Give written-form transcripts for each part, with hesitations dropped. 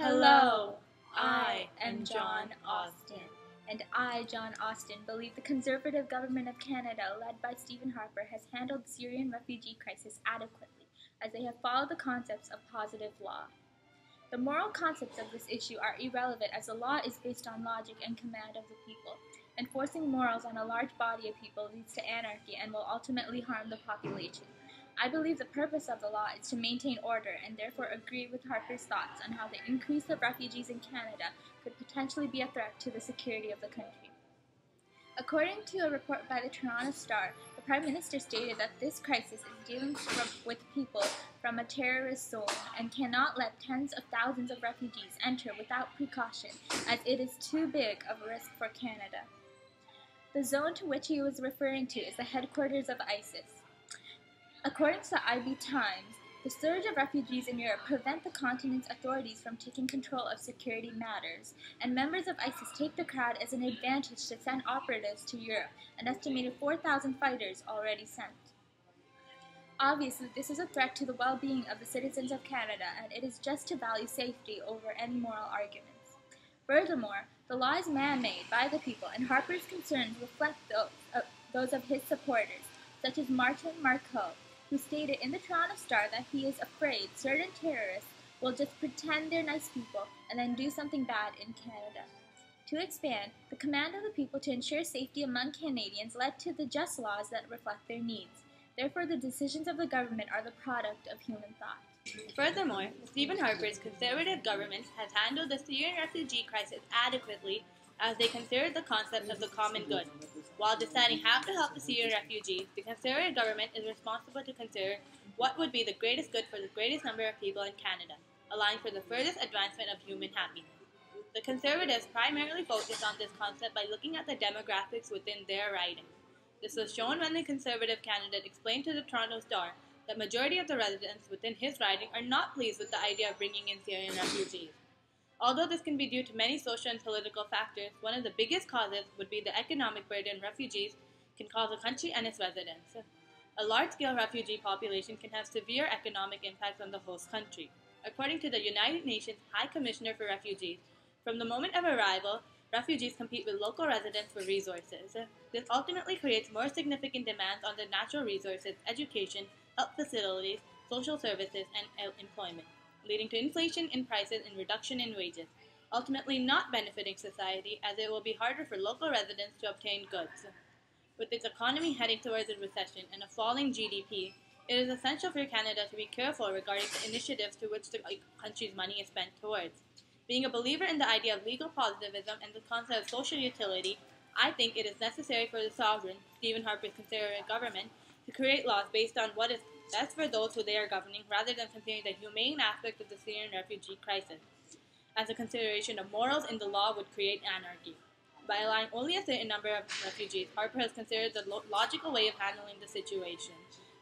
Hello, I am John Austin, and I, John Austin, believe the Conservative government of Canada, led by Stephen Harper, has handled the Syrian refugee crisis adequately, as they have followed the concepts of positive law. The moral concepts of this issue are irrelevant, as the law is based on logic and command of the people. Enforcing morals on a large body of people leads to anarchy and will ultimately harm the population. I believe the purpose of the law is to maintain order, and therefore agree with Harper's thoughts on how the increase of refugees in Canada could potentially be a threat to the security of the country. According to a report by the Toronto Star, the Prime Minister stated that this crisis is dealing with people from a terrorist zone and cannot let tens of thousands of refugees enter without precaution, as it is too big of a risk for Canada. The zone to which he was referring to is the headquarters of ISIS. According to the IB Times, the surge of refugees in Europe prevent the continent's authorities from taking control of security matters, and members of ISIS take the crowd as an advantage to send operatives to Europe, an estimated 4,000 fighters already sent. Obviously, this is a threat to the well-being of the citizens of Canada, and it is just to value safety over any moral arguments. Furthermore, the law is man-made by the people, and Harper's concerns reflect those of his supporters, such as Martin Marceau, who stated in the Toronto Star that he is afraid certain terrorists will just pretend they're nice people and then do something bad in Canada. To expand, the command of the people to ensure safety among Canadians led to the just laws that reflect their needs. Therefore, the decisions of the government are the product of human thought. Furthermore, Stephen Harper's Conservative government has handled the Syrian refugee crisis adequately, as they considered the concept of the common good. While deciding how to help the Syrian refugees, the Conservative government is responsible to consider what would be the greatest good for the greatest number of people in Canada, allowing for the furthest advancement of human happiness. The Conservatives primarily focus on this concept by looking at the demographics within their riding. This was shown when the Conservative candidate explained to the Toronto Star that majority of the residents within his riding are not pleased with the idea of bringing in Syrian refugees. Although this can be due to many social and political factors, one of the biggest causes would be the economic burden refugees can cause a country and its residents. A large-scale refugee population can have severe economic impacts on the host country. According to the United Nations High Commissioner for Refugees, from the moment of arrival, refugees compete with local residents for resources. This ultimately creates more significant demands on the natural resources, education, health facilities, social services, and employment, leading to inflation in prices and reduction in wages, ultimately not benefiting society, as it will be harder for local residents to obtain goods. With its economy heading towards a recession and a falling GDP, it is essential for Canada to be careful regarding the initiatives to which the country's money is spent towards. Being a believer in the idea of legal positivism and the concept of social utility, I think it is necessary for the sovereign, Stephen Harper's Conservative government, to create laws based on what is best for those who they are governing, rather than considering the humane aspect of the Syrian refugee crisis, as a consideration of morals in the law would create anarchy. By allowing only a certain number of refugees, Harper has considered the logical way of handling the situation,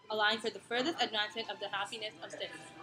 allowing for the furthest advancement of the happiness of citizens.